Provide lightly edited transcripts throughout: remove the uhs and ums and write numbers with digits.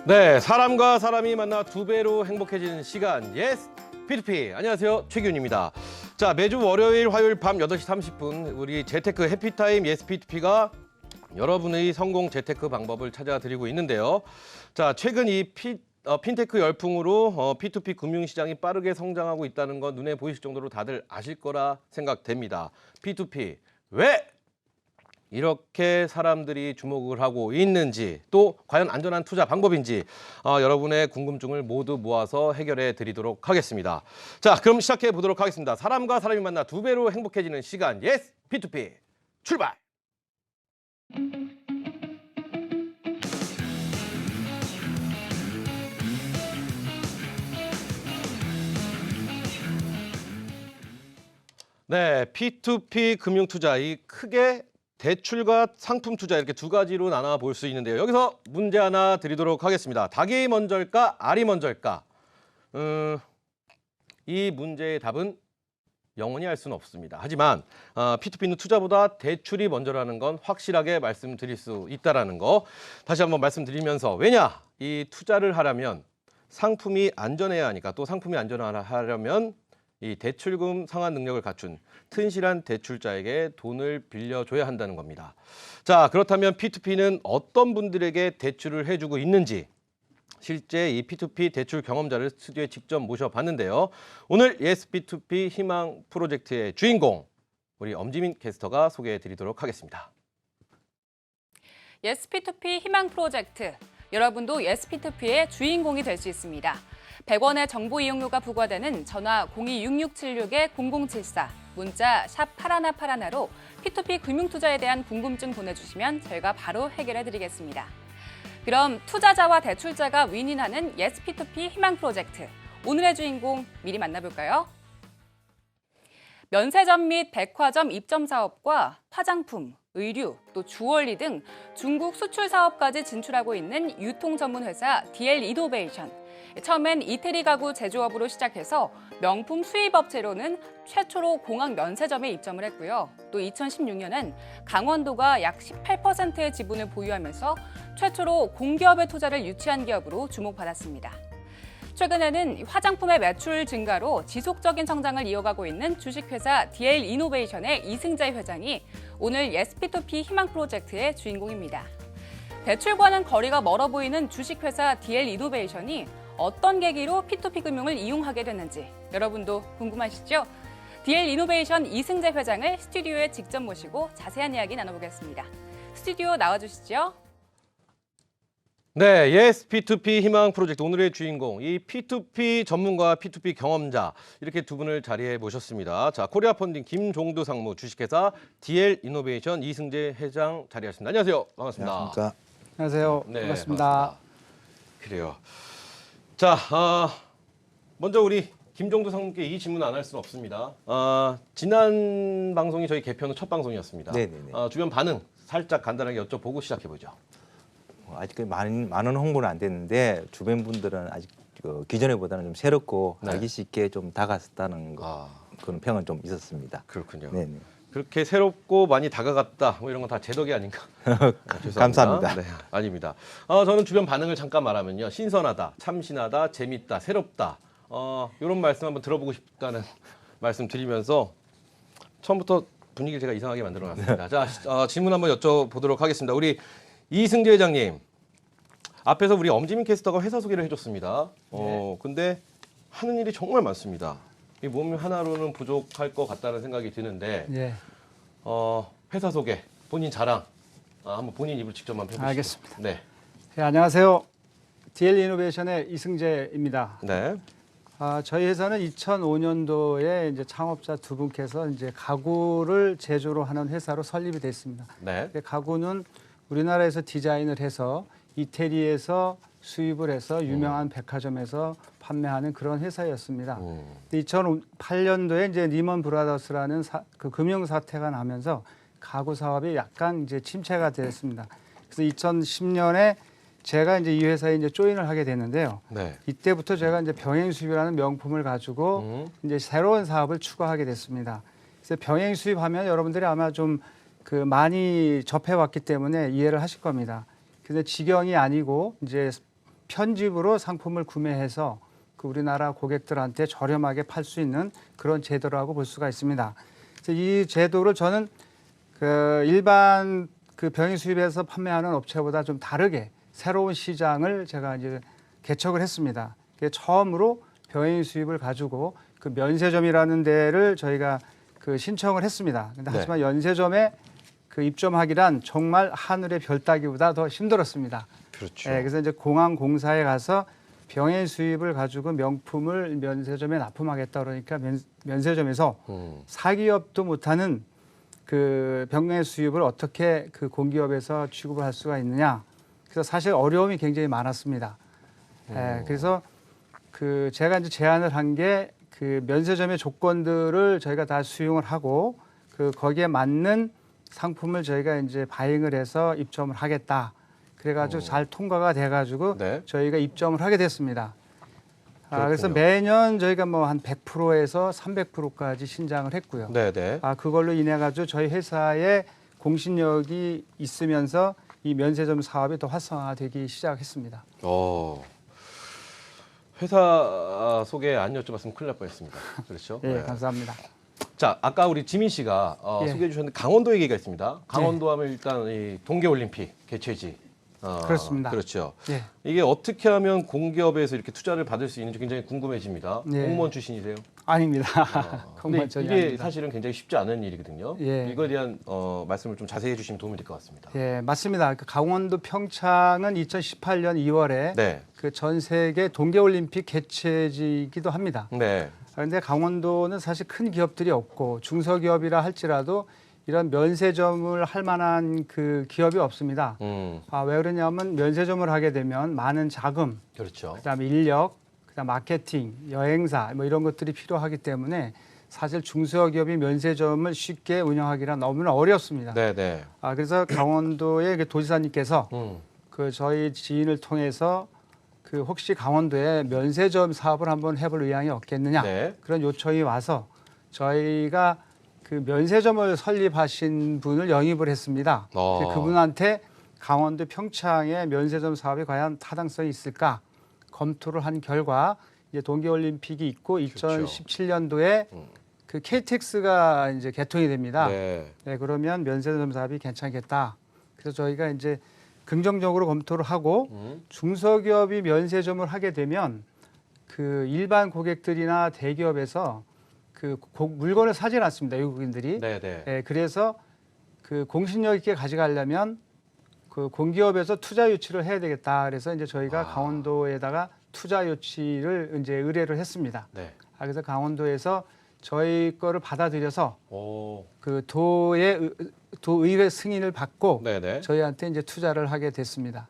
네, 사람과 사람이 만나 두 배로 행복해지는 시간, 예스 P2P. 안녕하세요, 최기훈입니다. 자, 매주 월요일, 화요일 밤 8시 30분 우리 재테크 해피타임 예스 P2P가 여러분의 성공 재테크 방법을 찾아드리고 있는데요. 자, 최근 이 핀테크 열풍으로 P2P 금융시장이 빠르게 성장하고 있다는 건 눈에 보이실 정도로 다들 아실 거라 생각됩니다. P2P, 왜 이렇게 사람들이 주목을 하고 있는지, 또 과연 안전한 투자 방법인지 여러분의 궁금증을 모두 모아서 해결해 드리도록 하겠습니다. 자, 그럼 시작해 보도록 하겠습니다. 사람과 사람이 만나 두 배로 행복해지는 시간, 예스 P2P 출발! 네, P2P 금융투자, 이 크게 대출과 상품 투자 이렇게 두 가지로 나눠 볼 수 있는데요. 여기서 문제 하나 드리도록 하겠습니다. 닭이 먼저일까, 알이 먼저일까? 이 문제의 답은 영원히 알 수는 없습니다. 하지만 P2P는 투자보다 대출이 먼저라는 건 확실하게 말씀드릴 수 있다는 거 다시 한번 말씀드리면서, 왜냐? 이 투자를 하려면 상품이 안전해야 하니까, 또 상품이 안전하려면 이 대출금 상환 능력을 갖춘 튼실한 대출자에게 돈을 빌려줘야 한다는 겁니다. 자, 그렇다면 P2P는 어떤 분들에게 대출을 해주고 있는지, 실제 이 P2P 대출 경험자를 스튜디오에 직접 모셔봤는데요. 오늘 예스 P2P 희망 프로젝트의 주인공, 우리 엄지민 캐스터가 소개해 드리도록 하겠습니다. 예스 P2P 희망 프로젝트, 여러분도 예스 P2P의 주인공이 될 수 있습니다. 100원의 정보 이용료가 부과되는 전화 026676-0074, 문자 샵 8181로 P2P 금융투자에 대한 궁금증 보내주시면 저희가 바로 해결해드리겠습니다. 그럼 투자자와 대출자가 윈윈하는 예스 P2P 희망 프로젝트, 오늘의 주인공 미리 만나볼까요? 면세점 및 백화점 입점 사업과 화장품, 의류, 또 주얼리 등 중국 수출 사업까지 진출하고 있는 유통 전문 회사 DL 이노베이션. 처음엔 이태리 가구 제조업으로 시작해서 명품 수입 업체로는 최초로 공항 면세점에 입점을 했고요. 또 2016년엔 강원도가 약 18%의 지분을 보유하면서 최초로 공기업의 투자를 유치한 기업으로 주목받았습니다. 최근에는 화장품의 매출 증가로 지속적인 성장을 이어가고 있는 주식회사 DL 이노베이션의 이승재 회장이 오늘 예스 P2P 희망 프로젝트의 주인공입니다. 대출과는 거리가 멀어 보이는 주식회사 DL 이노베이션이 어떤 계기로 P2P 금융을 이용하게 됐는지 여러분도 궁금하시죠? DL 이노베이션 이승재 회장을 스튜디오에 직접 모시고 자세한 이야기 나눠보겠습니다. 스튜디오 나와주시죠. 네, 예스 P2P 희망 프로젝트 오늘의 주인공, 이 P2P 전문가, P2P 경험자, 이렇게 두 분을 자리에 모셨습니다. 자, 코리아 펀딩 김종두 상무, 주식회사 DL 이노베이션 이승재 회장 자리하셨습니다. 안녕하세요. 반갑습니다. 안녕하십니까. 안녕하세요. 네, 반갑습니다. 그래요. 자, 먼저 우리 김종두 상무께 이 질문 안 할 수는 없습니다. 지난 방송이 저희 개편 후 첫 방송이었습니다. 네네네. 주변 반응 살짝 간단하게 여쭤보고 시작해보죠. 아직 많은 홍보는 안 됐는데 주변 분들은 아직 기존에보다는 좀 새롭고 네. 알기 쉽게 좀 다가섰다는 그런 평은 좀 있었습니다. 그렇군요. 네네. 그렇게 새롭고 많이 다가갔다, 뭐 이런 건 다 제 덕이 아닌가. 죄송합니다. 감사합니다. 네, 아닙니다. 저는 주변 반응을 잠깐 말하면요, 신선하다, 참신하다, 재밌다, 새롭다, 이런 말씀 한번 들어보고 싶다는 말씀 드리면서 처음부터 분위기를 제가 이상하게 만들어놨습니다. 자, 질문 한번 여쭤보도록 하겠습니다. 우리 이승재 회장님, 앞에서 우리 엄지민 캐스터가 회사 소개를 해줬습니다. 근데 하는 일이 정말 많습니다. 이 몸 하나로는 부족할 것 같다는 생각이 드는데, 예, 회사 소개, 본인 자랑, 한번 본인 입으로 직접 한번 해보시죠. 알겠습니다. 네. 네, 안녕하세요. DL 이노베이션의 이승재입니다. 네. 저희 회사는 2005년도에 이제 창업자 두 분께서 이제 가구를 제조로 하는 회사로 설립이 됐습니다. 네. 가구는 우리나라에서 디자인을 해서 이태리에서 수입을 해서 유명한 백화점에서 판매하는 그런 회사였습니다. 2008년도에 이제 리먼 브라더스라는 그 금융 사태가 나면서 가구 사업이 약간 이제 침체가 됐습니다. 그래서 2010년에 제가 이제 이 회사에 이제 조인을 하게 됐는데요. 네. 이때부터 제가 이제 병행 수입이라는 명품을 가지고 이제 새로운 사업을 추가하게 됐습니다. 그래서 병행 수입하면 여러분들이 아마 좀 많이 접해왔기 때문에 이해를 하실 겁니다. 근데 직영이 아니고 이제 편집으로 상품을 구매해서 그 우리나라 고객들한테 저렴하게 팔 수 있는 그런 제도라고 볼 수가 있습니다. 그래서 이 제도를 저는 그 일반 그 병행 수입해서 판매하는 업체보다 좀 다르게 새로운 시장을 제가 이제 개척을 했습니다. 처음으로 병행 수입을 가지고 그 면세점이라는 데를 저희가 그 신청을 했습니다. 근데 네. 하지만 연세점에 그 입점하기란 정말 하늘의 별 따기보다 더 힘들었습니다. 그렇죠. 예, 그래서 이제 공항공사에 가서 병행 수입을 가지고 명품을 면세점에 납품하겠다 그러니까 면세점에서 사기업도 못하는 그 병행 수입을 어떻게 그 공기업에서 취급을 할 수가 있느냐. 그래서 사실 어려움이 굉장히 많았습니다. 예, 그래서 그 제가 이제 제안을 한 게 그 면세점의 조건들을 저희가 다 수용을 하고 그 거기에 맞는 상품을 저희가 이제 바잉을 해서 입점을 하겠다. 그래가지고 잘 통과가 돼가지고 네. 저희가 입점을 하게 됐습니다. 그래서 그렇군요. 매년 저희가 뭐 한 100%에서 300%까지 신장을 했고요. 네네. 그걸로 인해 가지고 저희 회사의 공신력이 있으면서 이 면세점 사업이 더 활성화되기 시작했습니다. 회사 소개 안 여쭤봤으면 큰일 날 뻔했습니다. 그렇죠? 예, 네. 감사합니다. 자, 아까 우리 지민 씨가 예. 소개해 주셨는데 강원도 얘기가 있습니다. 강원도 하면 일단 이 동계올림픽 개최지. 그렇습니다. 그렇죠. 예. 이게 어떻게 하면 공기업에서 이렇게 투자를 받을 수 있는지 굉장히 궁금해집니다. 예. 공무원 출신이세요? 아닙니다. 근데 공무원 전혀 이게 아닙니다. 사실은 굉장히 쉽지 않은 일이거든요. 예. 이거에 대한 말씀을 좀 자세히 해주시면 도움이 될 것 같습니다. 예, 맞습니다. 그 강원도 평창은 2018년 2월에 네. 그 전 세계 동계올림픽 개최지이기도 합니다. 네. 그런데 강원도는 사실 큰 기업들이 없고 중소기업이라 할지라도 이런 면세점을 할 만한 그 기업이 없습니다. 왜 그러냐면 면세점을 하게 되면 많은 자금, 그렇죠. 그다음에 인력, 그다음 마케팅, 여행사 뭐 이런 것들이 필요하기 때문에 사실 중소기업이 면세점을 쉽게 운영하기란 너무나 어렵습니다. 네네. 그래서 강원도의 그 도지사님께서 음. 그 저희 지인을 통해서 그 혹시 강원도에 면세점 사업을 한번 해볼 의향이 없겠느냐 네. 그런 요청이 와서 저희가 그 면세점을 설립하신 분을 영입을 했습니다. 그래서 그분한테 강원도 평창의 면세점 사업이 과연 타당성이 있을까 검토를 한 결과 이제 동계올림픽이 있고 그렇죠. 2017년도에 그 KTX가 이제 개통이 됩니다. 네. 네, 그러면 면세점 사업이 괜찮겠다. 그래서 저희가 이제 긍정적으로 검토를 하고 중소기업이 면세점을 하게 되면 그 일반 고객들이나 대기업에서 그 물건을 사지 않습니다. 외국인들이. 네네. 네, 그래서 그 공신력 있게 가져가려면 그 공기업에서 투자 유치를 해야 되겠다. 그래서 이제 저희가 강원도에다가 투자 유치를 이제 의뢰를 했습니다. 네. 그래서 강원도에서 저희 거를 받아들여서 오. 그 도의회 승인을 받고 네네. 저희한테 이제 투자를 하게 됐습니다.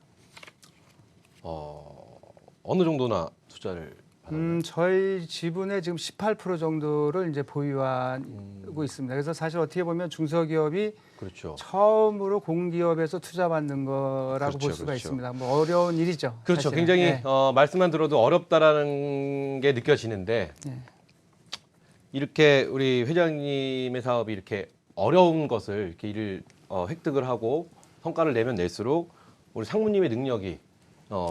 어느 정도나 투자를 받았나요? 저희 지분의 지금 18% 정도를 이제 보유하고 있습니다. 그래서 사실 어떻게 보면 중소기업이 그렇죠. 처음으로 공기업에서 투자받는 거라고 그렇죠, 볼 수가 그렇죠. 있습니다. 뭐 어려운 일이죠. 그렇죠. 사실은. 굉장히 네. 말씀만 들어도 어렵다라는 게 느껴지는데 네. 이렇게 우리 회장님의 사업이 이렇게 어려운 것을 이렇게 일을 획득을 하고 성과를 내면 낼수록 우리 상무님의 능력이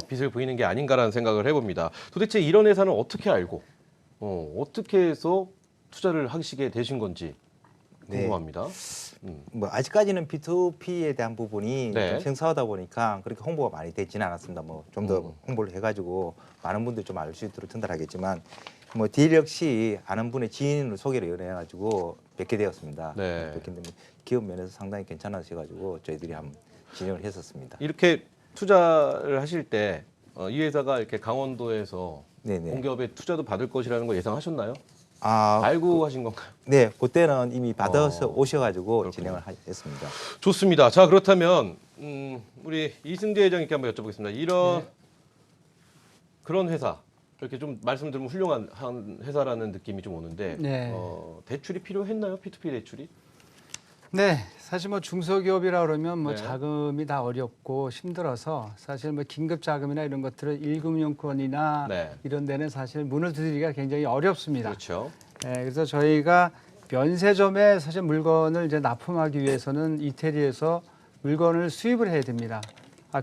빛을 보이는 게 아닌가라는 생각을 해봅니다. 도대체 이런 회사는 어떻게 알고 어떻게 해서 투자를 하시게 되신 건지 궁금합니다. 뭐 아직까지는 B2P에 대한 부분이 네. 좀 생소하다 보니까 그렇게 홍보가 많이 되지는 않았습니다. 뭐 좀 더 홍보를 해가지고 많은 분들이 좀 알 수 있도록 전달하겠지만 뭐 DL 역시 아는 분의 지인으로 소개를 연해가지고 뵙게 되었습니다. 네. 뵙게 되면 기업 면에서 상당히 괜찮으셔가지고 저희들이 한번 진행을 했었습니다. 이렇게 투자를 하실 때 이 회사가 이렇게 강원도에서 네네. 공기업에 투자도 받을 것이라는 거 예상하셨나요? 아, 알고 하신 건가요? 네, 그때는 이미 받아서 오셔가지고 그렇군요. 진행을 했습니다. 좋습니다. 자, 그렇다면 우리 이승대 회장님께 한번 여쭤보겠습니다. 이런 그런 회사 이렇게 좀 말씀 들으면 훌륭한 한 회사라는 느낌이 좀 오는데 네. 대출이 필요했나요? P2P 대출이? 네, 사실 뭐 중소기업이라 그러면 뭐 네. 자금이 다 어렵고 힘들어서 사실 뭐 긴급 자금이나 이런 것들을 1금융권이나 네. 이런 데는 사실 문을 두드리기가 굉장히 어렵습니다. 그렇죠. 네, 그래서 저희가 면세점에 사실 물건을 이제 납품하기 위해서는 이태리에서 물건을 수입을 해야 됩니다.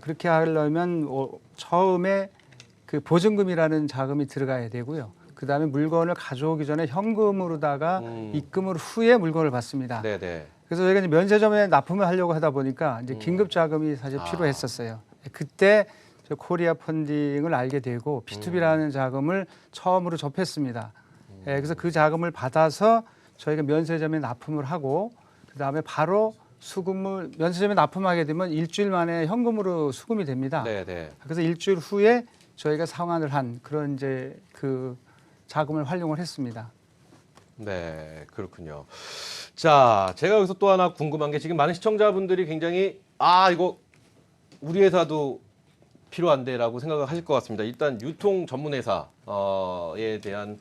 그렇게 하려면 처음에 그 보증금이라는 자금이 들어가야 되고요. 그다음에 물건을 가져오기 전에 현금으로다가 입금을 후에 물건을 받습니다. 네네. 그래서 저희가 이제 면세점에 납품을 하려고 하다 보니까 이제 긴급 자금이 사실 필요했었어요. 그때 저 코리아 펀딩을 알게 되고 P2B라는 자금을 처음으로 접했습니다. 예, 그래서 그 자금을 받아서 저희가 면세점에 납품을 하고 그다음에 바로 수금을 면세점에 납품하게 되면 일주일 만에 현금으로 수금이 됩니다. 네네. 그래서 일주일 후에 저희가 상환을 한 그런 이제 그 자금을 활용을 했습니다. 네, 그렇군요. 자, 제가 여기서 또 하나 궁금한 게 지금 많은 시청자분들이 굉장히 이거 우리 회사도 필요한데라고 생각을 하실 것 같습니다. 일단 유통 전문 회사에 대한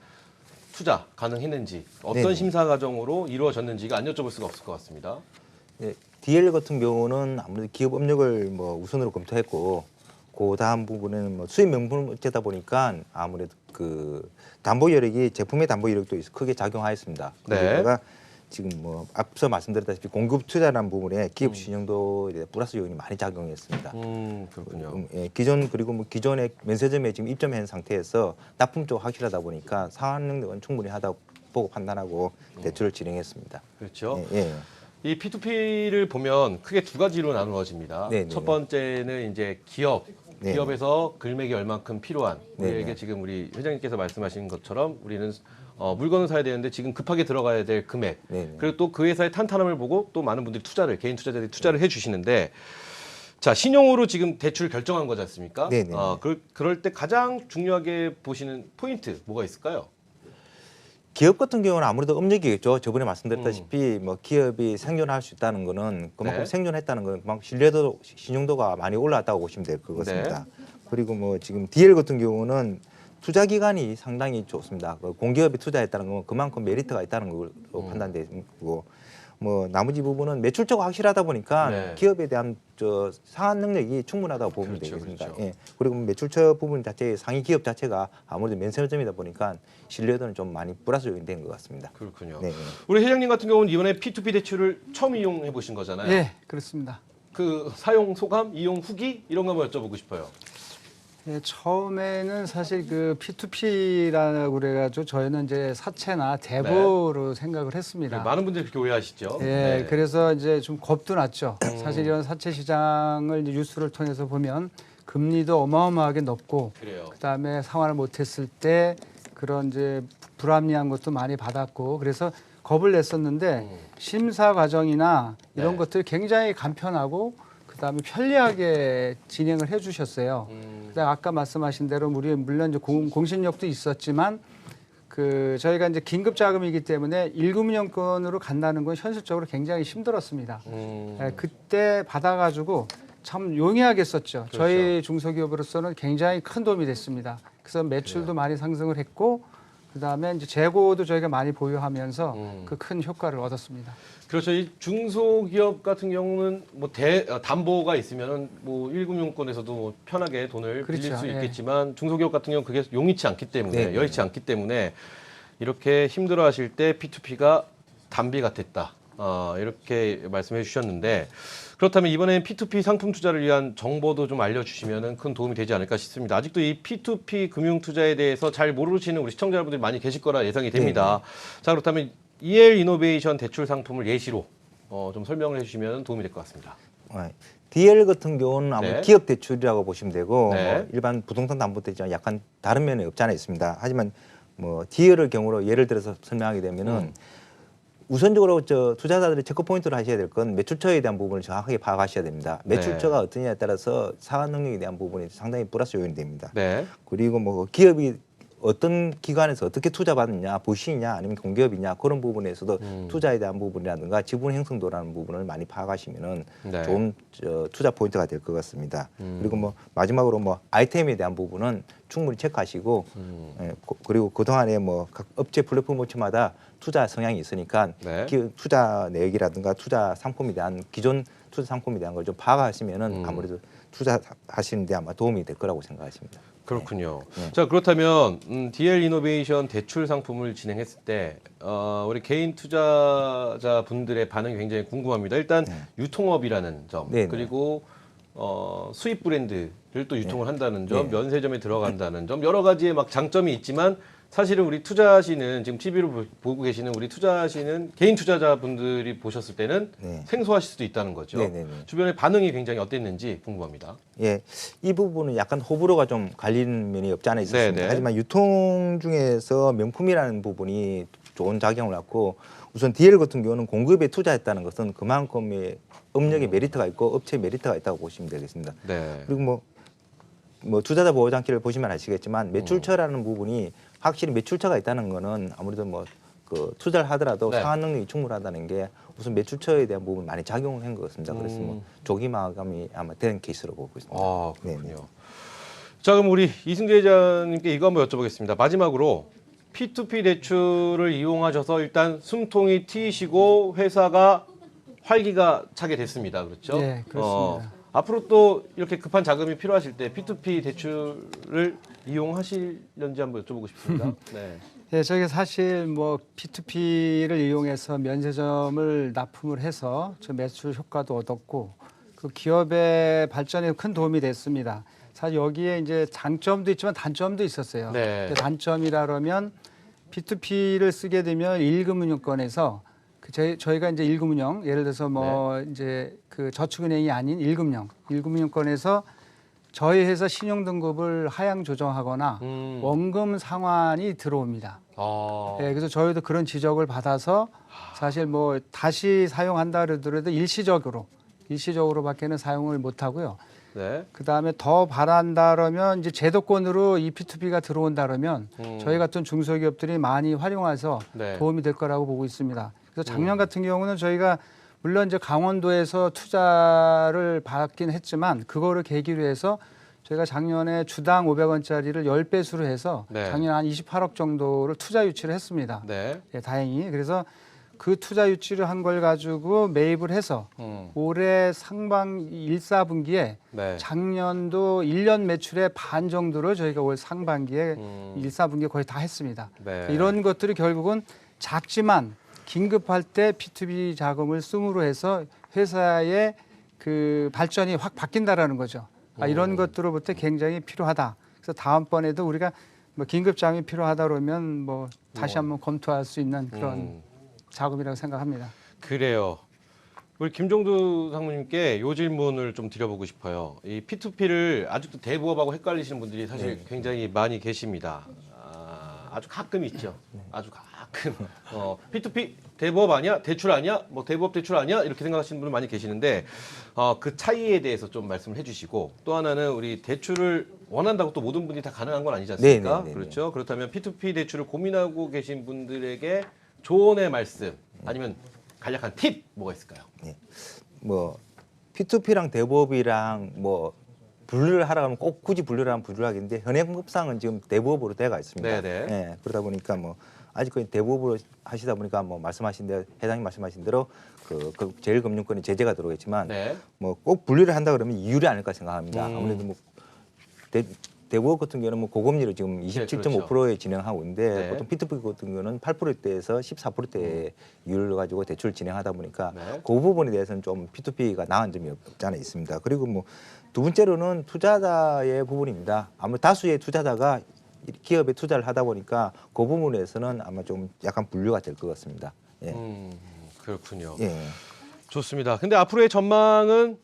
투자 가능했는지 어떤 네네. 심사 과정으로 이루어졌는지가 안 여쭤볼 수가 없을 것 같습니다. 네, DL 같은 경우는 아무래도 기업 업력을 뭐 우선으로 검토했고 그 다음 부분은 뭐 수입 명분제다 보니까 아무래도 그 담보 여력이 제품의 담보 여력도 크게 작용하였습니다. 네. 그러다가 지금 뭐 앞서 말씀드렸다시피 공급 투자라는 부분에 기업 신용도에 플러스 요인이 많이 작용했습니다. 그렇군요. 예, 그리고 뭐 기존의 면세점에 지금 입점한 상태에서 납품 쪽 확실하다 보니까 상환 능력은 충분히 하다 보고 판단하고 대출을 진행했습니다. 그렇죠. 예, 예. 이 P2P를 보면 크게 두 가지로 나누어집니다. 네네. 첫 번째는 이제 네네. 기업에서 금액이 얼만큼 필요한 우리에게 네네. 지금 우리 회장님께서 말씀하신 것처럼 우리는 물건을 사야 되는데 지금 급하게 들어가야 될 금액 네네. 그리고 또 그 회사의 탄탄함을 보고 또 많은 분들이 개인 투자자들이 투자를 해주시는데 자 신용으로 지금 대출 결정한 거지 않습니까? 네네. 그럴 때 가장 중요하게 보시는 포인트 뭐가 있을까요? 기업 같은 경우는 아무래도 업력이겠죠. 저번에 말씀드렸다시피 뭐 기업이 생존할 수 있다는 거는 그만큼 네. 생존했다는 건 그만큼 신뢰도 신용도가 많이 올라왔다고 보시면 될 것 네. 같습니다. 그리고 뭐 지금 DL 같은 경우는 투자 기간이 상당히 좋습니다. 그 공기업이 투자했다는 건 그만큼 메리트가 있다는 걸로 판단되고 뭐 나머지 부분은 매출처가 확실하다 보니까 네. 기업에 대한 저 상환 능력이 충분하다고 보면 그렇죠, 되겠습니다. 그렇죠. 예. 그리고 매출처 부분 자체 상위 기업 자체가 아무래도 면세점이다 보니까 신뢰도는 좀 많이 플러스 요인이 된 것 같습니다. 그렇군요. 네. 우리 회장님 같은 경우는 이번에 P2P 대출을 처음 이용해 보신 거잖아요. 예, 그렇습니다. 그 사용 소감, 이용 후기 이런 거 한번 여쭤보고 싶어요. 예, 처음에는 사실 그 P2P라고 그래가지고 저희는 이제 사채나 대부로 생각을 했습니다. 많은 분들이 그렇게 오해하시죠. 예, 네. 그래서 이제 좀 겁도 났죠. 사실 이런 사채 시장을 이제 뉴스를 통해서 보면 금리도 어마어마하게 높고, 그래요. 그다음에 상환을 못했을 때 그런 이제 불합리한 것도 많이 받았고, 그래서 겁을 냈었는데 심사 과정이나 이런 네. 것들이 굉장히 간편하고, 그다음에 편리하게 진행을 해주셨어요. 그다음 아까 말씀하신 대로 우리 물론 이제 공신력도 있었지만 그 저희가 이제 긴급 자금이기 때문에 1금융권으로 간다는 건 현실적으로 굉장히 힘들었습니다. 예, 그때 받아가지고 참 용이하게 썼죠. 그렇죠. 저희 중소기업으로서는 굉장히 큰 도움이 됐습니다. 그래서 매출도 많이 상승을 했고 그다음에 이제 재고도 저희가 많이 보유하면서 그 큰 효과를 얻었습니다. 그렇죠. 이 중소기업 같은 경우는 뭐 담보가 있으면은 뭐 1금융권에서도 뭐 편하게 돈을 빌릴 그렇죠. 수 예. 있겠지만 중소기업 같은 경우는 그게 용이치 않기 때문에 네. 여의치 않기 때문에 이렇게 힘들어하실 때 P2P가 단비가 됐다. 이렇게 말씀해 주셨는데 그렇다면 이번에 P2P 상품 투자를 위한 정보도 좀 알려주시면 큰 도움이 되지 않을까 싶습니다. 아직도 이 P2P 금융 투자에 대해서 잘 모르시는 우리 시청자분들이 많이 계실 거라 예상이 됩니다. 자 그렇다면 EL 이노베이션 대출 상품을 예시로 좀 설명을 해주시면 도움이 될 것 같습니다. DL 같은 경우는 아무래도 네. 기업 대출이라고 보시면 되고 네. 뭐 일반 부동산 담보 대출이랑 약간 다른 면이 없지 않아 있습니다. 하지만 뭐 DL을 경우로 예를 들어서 설명하게 되면은 우선적으로 저 투자자들이 체크 포인트를 하셔야 될 건 매출처에 대한 부분을 정확하게 파악하셔야 됩니다. 매출처가 어떠냐에 따라서 상환 능력에 대한 부분이 상당히 플러스 요인이 됩니다. 네. 그리고 뭐 기업이 어떤 기관에서 어떻게 투자받느냐, 부실이냐 아니면 공기업이냐 그런 부분에서도 투자에 대한 부분이라든가 지분 형성도라는 부분을 많이 파악하시면은 네. 좋은 투자 포인트가 될 것 같습니다. 그리고 뭐 마지막으로 뭐 아이템에 대한 부분은 충분히 체크하시고 예, 그리고 그 동안에 뭐 각 업체 플랫폼마다 투자 성향이 있으니까 네. 투자 내역이라든가 투자 상품에 대한 기존 투자 상품에 대한 걸 좀 파악하시면은 아무래도 투자하시는 데 아마 도움이 될 거라고 생각하십니다. 그렇군요. 네. 자 그렇다면 DL 이노베이션 대출 상품을 진행했을 때 우리 개인 투자자 분들의 반응이 굉장히 궁금합니다. 일단 유통업이라는 점 네네. 그리고 수입 브랜드 또 유통을 한다는 점, 네. 면세점에 들어간다는 점, 여러 가지의 막 장점이 있지만 사실은 우리 투자하시는 지금 TV로 보고 계시는 우리 투자하시는 개인 투자자분들이 보셨을 때는 네. 생소하실 수도 있다는 거죠. 네네네. 주변의 반응이 굉장히 어땠는지 궁금합니다. 예, 이 부분은 약간 호불호가 좀 갈리는 면이 없지 않아 있었습니다. 네네. 하지만 유통 중에서 명품이라는 부분이 좋은 작용을 갖고 우선 DL 같은 경우는 공급에 투자했다는 것은 그만큼의 업력의 메리트가 있고 업체의 메리트가 있다고 보시면 되겠습니다. 네. 그리고 뭐 투자자 보호장치를 보시면 아시겠지만 매출처라는 부분이 확실히 매출처가 있다는 거는 아무래도 뭐 그 투자를 하더라도 네. 상환 능력이 충분하다는 게 우선 매출처에 대한 부분 많이 작용을 한 것 같습니다. 그래서 뭐 조기 마감이 아마 된 케이스로 보고 있습니다. 아, 네네. 그렇군요. 자, 그럼 우리 이승재 회장님께 이거 한번 여쭤보겠습니다. 마지막으로 P2P 대출을 이용하셔서 일단 숨통이 트이시고 회사가 활기가 차게 됐습니다. 그렇죠? 네, 그렇습니다. 앞으로 또 이렇게 급한 자금이 필요하실 때 P2P 대출을 이용하실는지 한번 여쭤보고 싶습니다. 네. 예, 저희가 사실 뭐 P2P를 이용해서 면세점을 납품을 해서 저 매출 효과도 얻었고 그 기업의 발전에 큰 도움이 됐습니다. 사실 여기에 이제 장점도 있지만 단점도 있었어요. 네. 단점이라 그러면 P2P를 쓰게 되면 1금융권에서 저희가 이제 1금융 예를 들어서 뭐 이제 그 저축은행이 아닌 1금융권에서 저희 회사 신용 등급을 하향 조정하거나 원금 상환이 들어옵니다. 아, 네, 그래서 저희도 그런 지적을 받아서 사실 뭐 다시 사용한다 그러더라도 일시적으로밖에는 사용을 못 하고요. 네. 그 다음에 더 바란다 그러면 이제 제도권으로 이 P2P가 들어온다 그러면 저희 같은 중소기업들이 많이 활용해서 네. 도움이 될 거라고 보고 있습니다. 그래서 작년 같은 경우는 저희가 물론 이제 강원도에서 투자를 받긴 했지만 그거를 계기로 해서 저희가 작년에 주당 500원짜리를 10배수로 해서 네. 작년 한 28억 정도를 투자 유치를 했습니다. 네. 예, 다행히. 그래서 그 투자 유치를 한 걸 가지고 매입을 해서 올해 상반 1, 4분기에 네. 작년도 1년 매출의 반 정도를 저희가 올 상반기에 1, 4분기에 거의 다 했습니다. 네. 이런 것들이 결국은 작지만 긴급할 때 P2P 자금을 씀으로 해서 회사의 그 발전이 확 바뀐다라는 거죠. 이런 것들로부터 굉장히 필요하다. 그래서 다음번에도 우리가 뭐 긴급 자금이 필요하다 그러면 뭐 다시 한번 검토할 수 있는 그런 자금이라고 생각합니다. 그래요. 우리 김종두 상무님께 요 질문을 좀 드려보고 싶어요. 이 P2P를 아직도 대부업하고 헷갈리시는 분들이 사실 굉장히 많이 계십니다. 아주 가끔 있죠. 아주 가끔. P2P 대부업 아니야? 대출 아니야? 뭐 대부업 대출 아니야? 이렇게 생각하시는 분들 많이 계시는데 그 차이에 대해서 좀 말씀을 해주시고 또 하나는 우리 대출을 원한다고 또 모든 분들이 다 가능한 건 아니지 않습니까? 네네네네. 그렇죠. 그렇다면 P2P 대출을 고민하고 계신 분들에게 조언의 말씀 아니면 간략한 팁 뭐가 있을까요? 네. 뭐 P2P랑 대부업이랑 뭐 분류를 하라고 하면 꼭 굳이 분류를 하면 불가하겠는데 현행법상은 지금 대부업으로 돼가 있습니다. 네네. 예, 그러다 보니까 뭐 아직 거의 대부업으로 하시다 보니까 뭐 말씀하신 대로 회장님 말씀하신 대로 그 제일금융권이 제재가 들어오겠지만 네. 뭐 꼭 분류를 한다 그러면 이율이 아닐까 생각합니다. 아무래도 뭐 대부업 같은 경우는 뭐 고금리로 지금 27.5%에 진행하고 있는데 네. 보통 P2P 같은 경우는 8%대에서 14%대 이율을 가지고 대출을 진행하다 보니까 네. 그 부분에 대해서는 좀 P2P가 나은 점이 없지 않아 있습니다. 그리고 뭐 두 번째로는 투자자의 부분입니다. 아무래도 다수의 투자자가 기업에 투자를 하다 보니까 그 부분에서는 아마 좀 약간 분류가 될 것 같습니다. 예. 그렇군요. 예. 좋습니다. 근데 앞으로의 전망은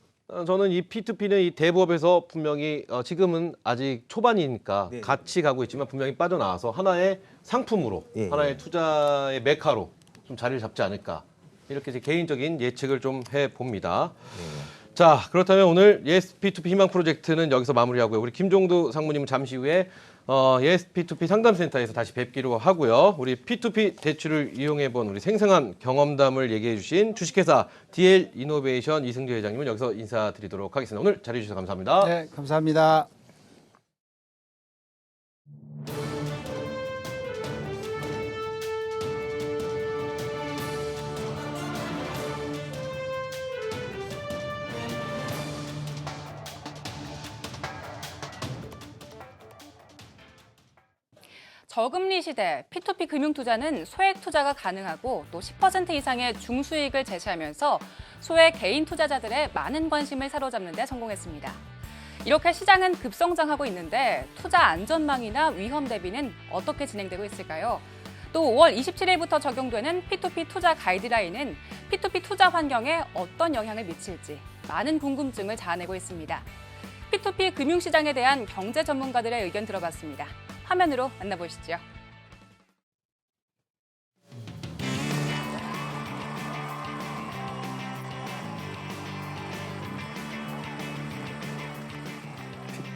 저는 이 P2P는 이 대부업에서 분명히 지금은 아직 초반이니까 네. 같이 가고 있지만 분명히 빠져나와서 하나의 상품으로 예, 하나의 투자의 메카로 좀 자리를 잡지 않을까 이렇게 제 개인적인 예측을 좀 해봅니다. 자, 그렇다면 오늘 예스 P2P 희망 프로젝트는 여기서 마무리하고요. 우리 김종두 상무님은 잠시 후에 예스 P2P 상담센터에서 다시 뵙기로 하고요. 우리 P2P 대출을 이용해본 우리 생생한 경험담을 얘기해주신 주식회사 DL 이노베이션 이승재 회장님은 여기서 인사드리도록 하겠습니다. 오늘 자리해주셔서 감사합니다. 네, 감사합니다. 저금리 시대 P2P 금융투자는 소액 투자가 가능하고 또 10% 이상의 중수익을 제시하면서 소액 개인 투자자들의 많은 관심을 사로잡는 데 성공했습니다. 이렇게 시장은 급성장하고 있는데 투자 안전망이나 위험 대비는 어떻게 진행되고 있을까요? 또 5월 27일부터 적용되는 P2P 투자 가이드라인은 P2P 투자 환경에 어떤 영향을 미칠지 많은 궁금증을 자아내고 있습니다. P2P 금융시장에 대한 경제 전문가들의 의견 들어봤습니다. 화면으로 만나보시죠.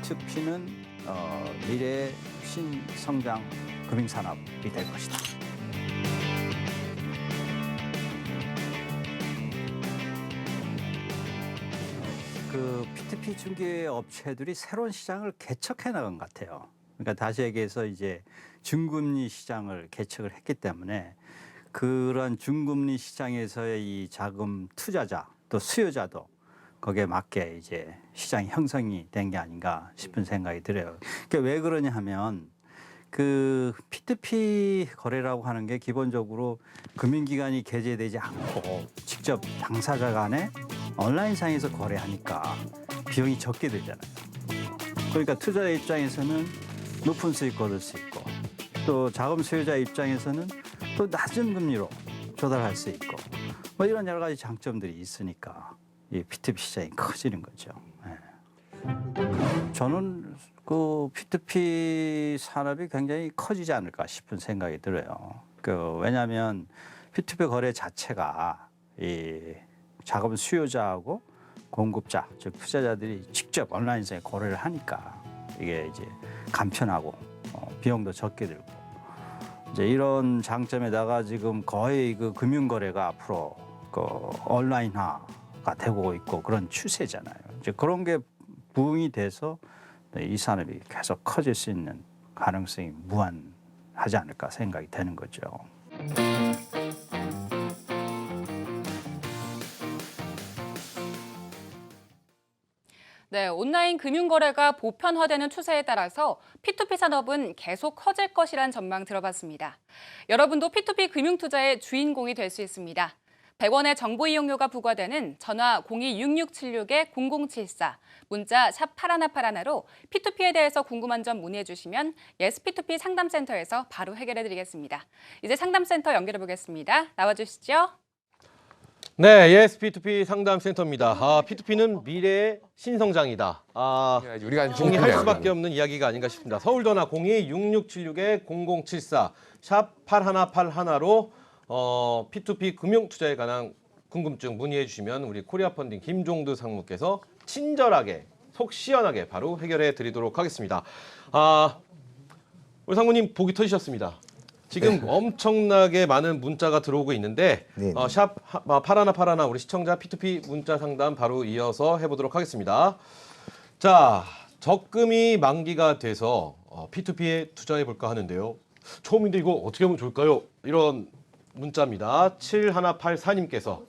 P2P는 미래의 신성장 금융산업이 될 것이다. 그 P2P 중개 업체들이 새로운 시장을 개척해 나간 것 같아요. 그러니까 다시 얘기해서 이제 중금리 시장을 개척을 했기 때문에 그런 중금리 시장에서의 이 자금 투자자 또 수요자도 거기에 맞게 이제 시장이 형성이 된 게 아닌가 싶은 생각이 들어요. 그러니까 왜 그러냐 하면 그 P2P 거래라고 하는 게 기본적으로 금융기관이 개재되지 않고 직접 당사자 간에 온라인상에서 거래하니까 비용이 적게 들잖아요. 그러니까 투자자 입장에서는 높은 수익 얻을 수 있고 또 자금 수요자 입장에서는 또 낮은 금리로 조달할 수 있고 뭐 이런 여러 가지 장점들이 있으니까 이 P2P 시장이 커지는 거죠. 네. 저는 그 P2P 산업이 굉장히 커지지 않을까 싶은 생각이 들어요. 왜냐하면 P2P 거래 자체가 이 자금 수요자하고 공급자, 즉 투자자들이 직접 온라인상에 거래를 하니까 이게 이제 간편하고 비용도 적게 들고 이제 이런 장점에다가 지금 거의 그 금융 거래가 앞으로 그 온라인화가 되고 있고 그런 추세잖아요. 이제 그런 게 부응이 돼서 이 산업이 계속 커질 수 있는 가능성이 무한하지 않을까 생각이 되는 거죠. 네, 온라인 금융거래가 보편화되는 추세에 따라서 P2P 산업은 계속 커질 것이란 전망 들어봤습니다. 여러분도 P2P 금융투자의 주인공이 될 수 있습니다. 100원의 정보 이용료가 부과되는 전화 02-6676-0074, 문자 샵 8181로 P2P에 대해서 궁금한 점 문의해 주시면 예스 P2P 상담센터에서 바로 해결해 드리겠습니다. 이제 상담센터 연결해 보겠습니다. 나와 주시죠. 네, 예스 P2P 상담센터입니다. P2P는 미래의 신성장이다. 우리가 동의할 수밖에 없는 이야기가 아닌가 싶습니다. 서울 전화 02-6676-0074, 샵 8181로 P2P 금융 투자에 관한 궁금증 문의해 주시면 우리 코리아 펀딩 김종두 상무께서 친절하게 속 시원하게 바로 해결해 드리도록 하겠습니다. 우리 상무님 복이 터지셨습니다. 지금 엄청나게 많은 문자가 들어오고 있는데 샵 8181 우리 시청자 P2P 문자 상담 바로 이어서 해보도록 하겠습니다. 자, 적금이 만기가 돼서 P2P에 투자해 볼까 하는데요. 처음인데 이거 어떻게 하면 좋을까요? 이런 문자입니다. 7184님께서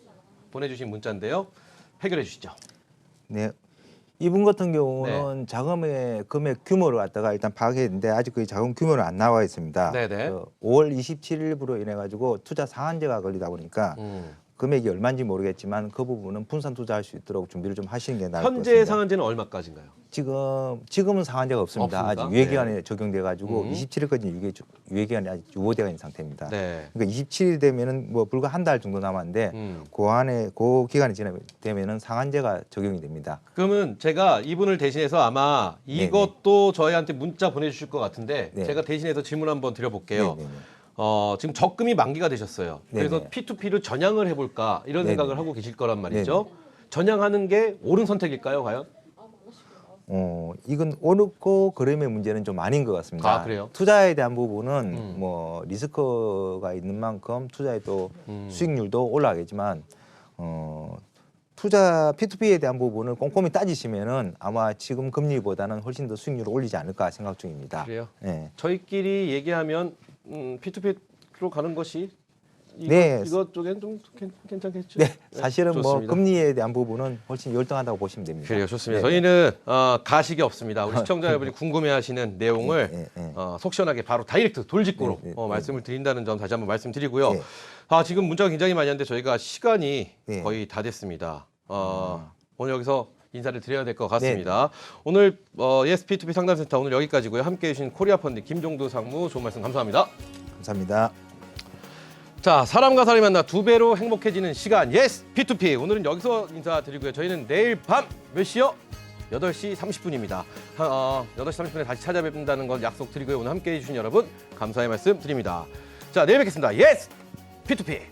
보내주신 문자인데요. 해결해 주시죠. 네. 이분 같은 경우는 자금의 금액 규모를 갖다가 일단 파악했는데 아직 그 자금 규모는 안 나와 있습니다. 네네. 5월 27일부로 인해 가지고 투자 상한제가 걸리다 보니까 금액이 얼마인지 모르겠지만 그 부분은 분산 투자할 수 있도록 준비를 좀 하시는 게 나을 것 같습니다. 현재 상한제는 얼마까지인가요? 지금은 상한제가 없습니다. 없습니까? 아직 유예기간에 적용돼 가지고 27일까지 유예기간이 아직 유보되어 있는 상태입니다. 네. 그러니까 27일 되면은 뭐 불과 한 달 정도 남았는데 그 기간이 되면은 상한제가 적용이 됩니다. 그러면 제가 이분을 대신해서 아마 이것도 저희한테 문자 보내주실 것 같은데 제가 대신해서 질문 한번 드려볼게요. 지금 적금이 만기가 되셨어요. 그래서 P2P를 전향을 해볼까 이런 생각을 하고 계실 거란 말이죠. 전향하는 게 옳은 선택일까요, 과연? 이건 옳고 그름의 문제는 좀 아닌 것 같습니다. 아, 그래요? 투자에 대한 부분은 뭐 리스크가 있는 만큼 투자의 또 수익률도 올라가겠지만 투자 P2P에 대한 부분을 꼼꼼히 따지시면은 아마 지금 금리보다는 훨씬 더 수익률을 올리지 않을까 생각 중입니다. 그래요? 네. 저희끼리 얘기하면 P2P로 가는 것이 이것 쪽엔 좀 괜찮겠죠? 네, 사실은 좋습니다. 뭐 금리에 대한 부분은 훨씬 열등하다고 보시면 됩니다. 그래요, 좋습니다. 네. 저희는 가식이 없습니다. 우리 시청자 여러분이 궁금해하시는 내용을 속 시원하게 바로 다이렉트 돌직구로 말씀을 드린다는 점 다시 한번 말씀드리고요. 지금 문자가 굉장히 많이 왔는데 저희가 시간이 거의 다 됐습니다. 오늘 여기서 인사를 드려야 될 것 같습니다. 오늘 예스 P2P 상담센터 오늘 여기까지고요. 함께해 주신 코리아펀드 김종두 상무 좋은 말씀 감사합니다. 감사합니다. 자, 사람과 사람이 만나 두 배로 행복해지는 시간 예스 P2P 오늘은 여기서 인사드리고요. 저희는 내일 밤 몇 시요? 8시 30분입니다. 8시 30분에 다시 찾아뵙는다는 건 약속드리고요. 오늘 함께해 주신 여러분 감사의 말씀 드립니다. 자, 내일 뵙겠습니다. 예스 P2P